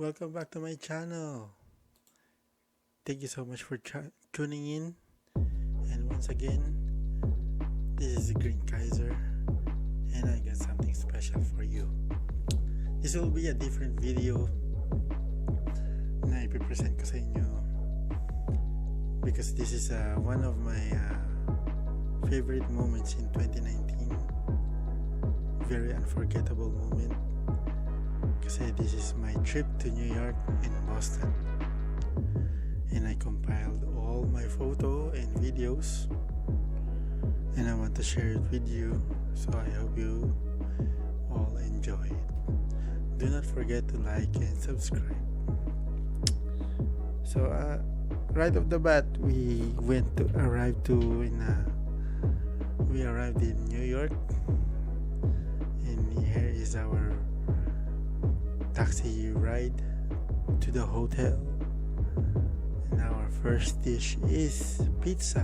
Welcome back to my channel. Thank you so much for tuning in. And once again, this is GreenKaizer, and I got something special for you. This will be a different video na ipipresent ko sa inyo because this is one of my favorite moments in 2019. Very unforgettable moment. Kasi this is my trip to New York and Boston, and I compiled all my photo and videos, and I want to share it with you, so I hope you all enjoy it. Do not forget to like and subscribe. So right off the bat, we arrived in New York, and here is our taxi ride to the hotel, and our first dish is pizza.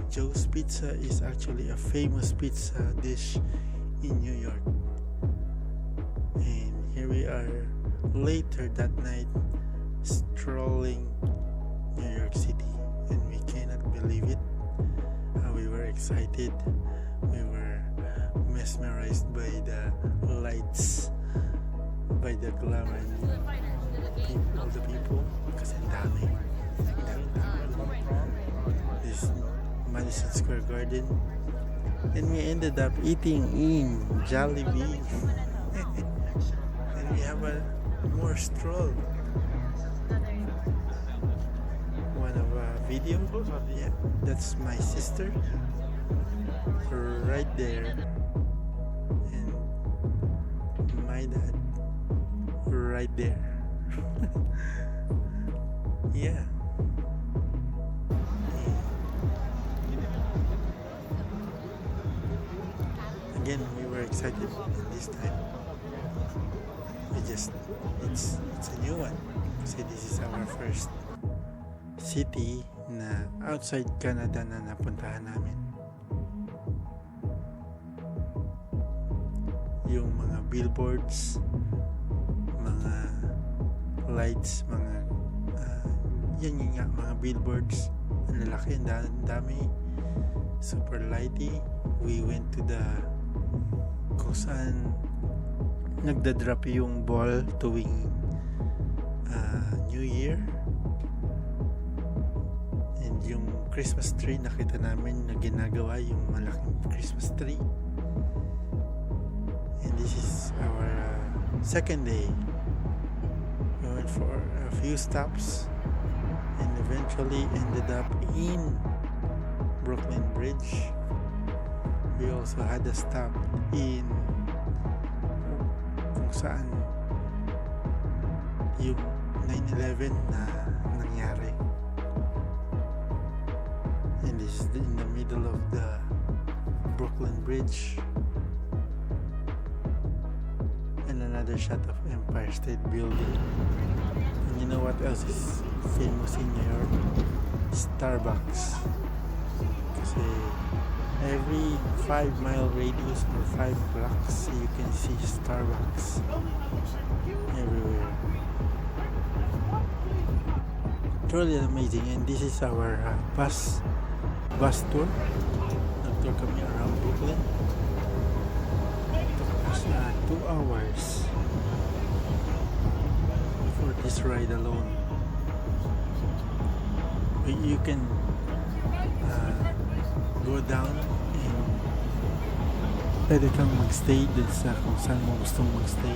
Joe's Pizza is actually a famous pizza dish in New York, and here we are later that night strolling New York City, and we cannot believe it. We were excited, we were mesmerized by the lights, by the glamour, all the people, kasi ang dami. This Madison Square Garden, and we ended up eating in Jollibee. And we have a more stroll. One of a video, yeah, that's my sister right there, and my dad right there. Yeah. Again, we were excited, and this time it's a new one. Kasi this is our first city na outside Canada na napuntahan namin. Yung mga billboards, mga lights, mga mga billboards, ang lalaki, ang dami, super lighty. We went to the kung saan nagda-drop yung ball tuwing New Year, and yung Christmas tree nakita namin na ginagawa, yung malaking Christmas tree. And this is our second day. We went for a few stops and eventually ended up in Brooklyn Bridge. We also had a stop in kung saan yung 9/11 na nangyari. And this is in the middle of the Brooklyn Bridge. And another shot of Empire State Building. And you know what else is famous in New York? Starbucks. Kasi every 5-mile radius or 5 blocks, you can see Starbucks everywhere. Truly amazing. And this is our bus tour. Nag-tour kami around Brooklyn. It took us 2 hours for this ride alone. You can go down and pwede kang magstay dun sa kung saan mo gustong magstay,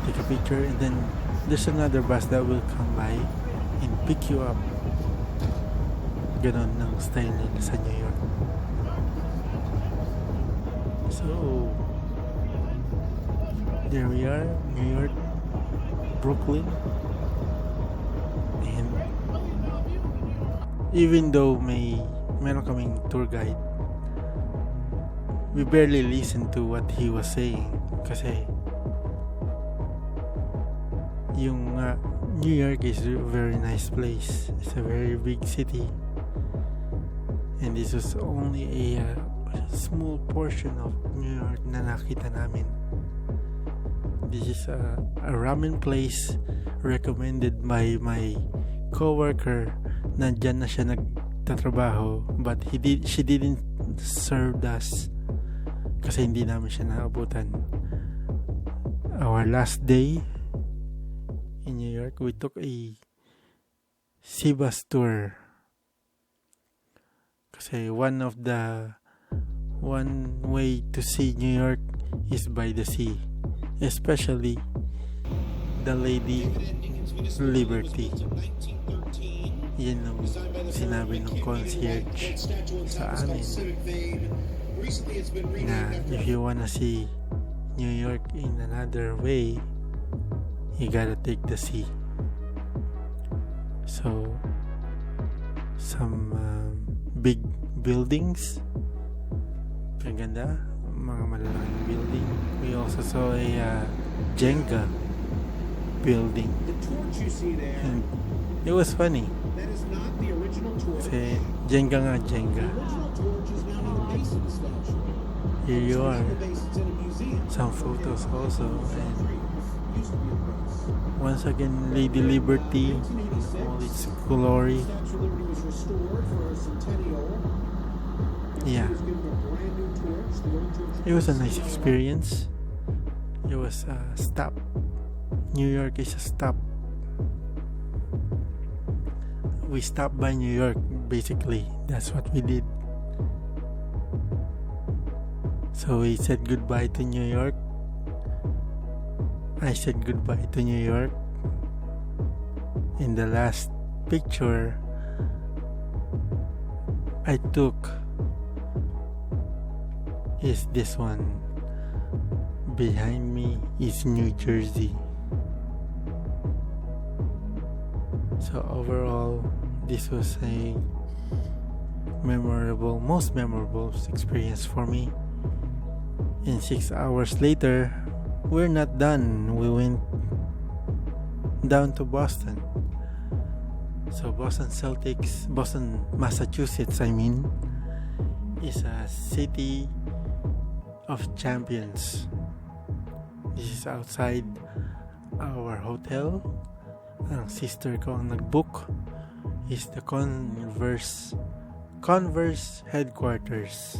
take a picture, and then there's another bus that will come by and pick you up. Ganon ng style nila sa New York. So there we are, New York, Brooklyn. And even though meron kaming tour guide, we barely listened to what he was saying kasi yung New York is a very nice place. It's a very big city, and this was only a small portion of New York na nakita namin. This is a ramen place recommended by my coworker. Nandyan na siya nagtatrabaho, but she didn't serve us kasi hindi namin siya naabutan. Our last day in New York, we took a sea bus tour kasi one way to see New York is by the sea, especially the Lady Liberty. Yan ang sinabi ng concierge sa amin na if you wanna see New York in another way, you gotta take the sea. So some big buildings, kaganda, mga malalaking building. We also saw a Jenga building, and it was funny kasi Jenga nga Jenga. Here you are, some photos also, and once again Lady Liberty in all its glory. Yeah, it was a nice experience. It was a stop. New York is a stop. We stopped by New York, basically. That's what we did. So we said goodbye to New York. I said goodbye to New York. In the last picture I took is this one. Behind me is New Jersey. So overall, this was a most memorable experience for me. And 6 hours later, we're not done. We went down to Boston. So Boston, Massachusetts, is a city of champions. This is outside our hotel. Ang sister ko ang nag-book is the Converse headquarters.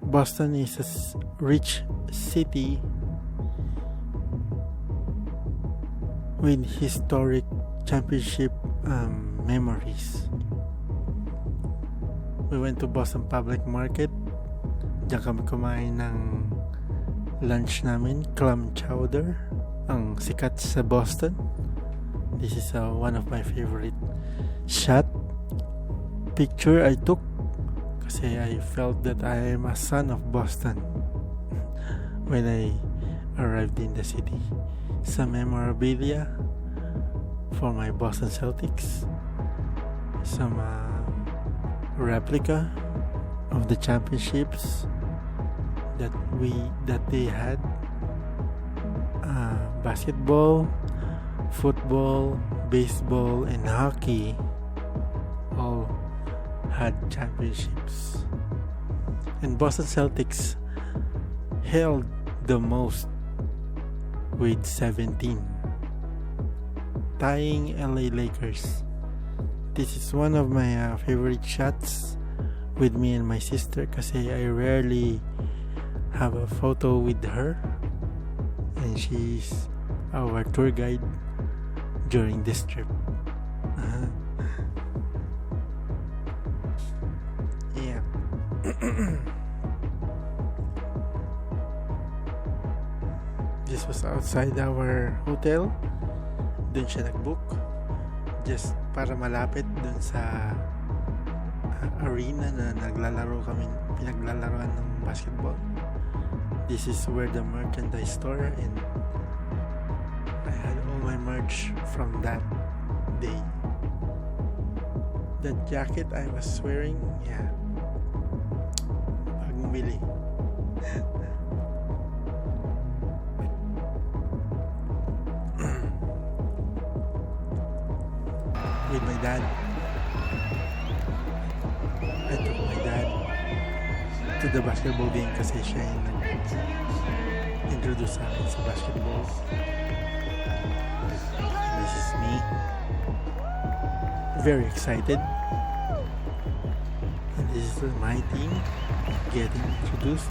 Boston is a rich city with historic championship memories. We went to Boston Public Market. Diyan kami kumain ng lunch namin, clam chowder, ang sikat sa Boston. This is one of my favorite picture I took kasi I felt that I am a son of Boston when I arrived in the city. Some memorabilia for my Boston Celtics, some replica of the championships that they had. Basketball, football, baseball, and hockey all had championships. And Boston Celtics held the most with 17, tying LA Lakers. This is one of my favorite shots with me and my sister kasi I rarely have a photo with her, and she's our tour guide during this trip. Yeah. This was outside our hotel. Doon siya nag-book just para malapit dun sa arena na pinaglalaroan ng basketball. This is where the merchandise store, and I had all my merch from that day. The jacket I was wearing, yeah, bagong bili. With my dad. I took my dad to to the basketball game kasi siya yung nag-introduce sa akin sa basketball. This is me. Very excited. And this is my team getting introduced.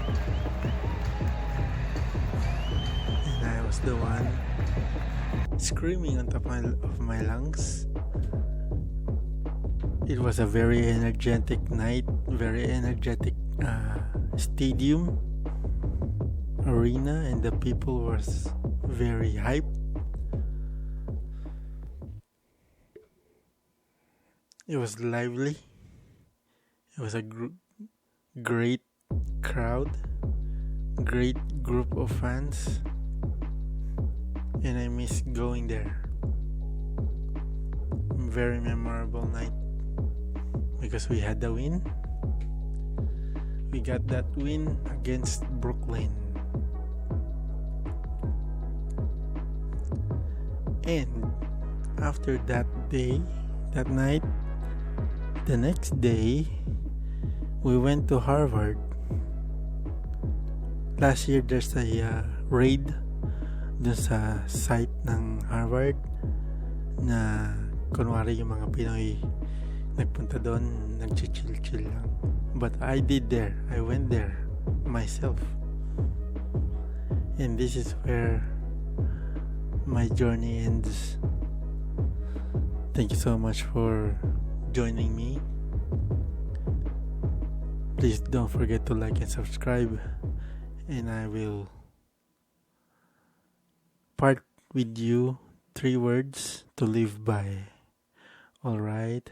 And I was the one screaming on top of my lungs. It was a very energetic night, very energetic stadium, arena, and the people was very hyped. It was lively. It was a great crowd, great group of fans, and I miss going there. Very memorable night because we had the win. We got that win against Brooklyn. And after that day, that night, the next day, we went to Harvard. Last year, there's a raid dun sa site ng Harvard na kunwari yung mga Pinoy nagpunta doon, nag-chill lang. But I went there myself. And this is where my journey ends. Thank you so much for joining me. Please don't forget to like and subscribe, and I will part with you 3 words to live by. Alright.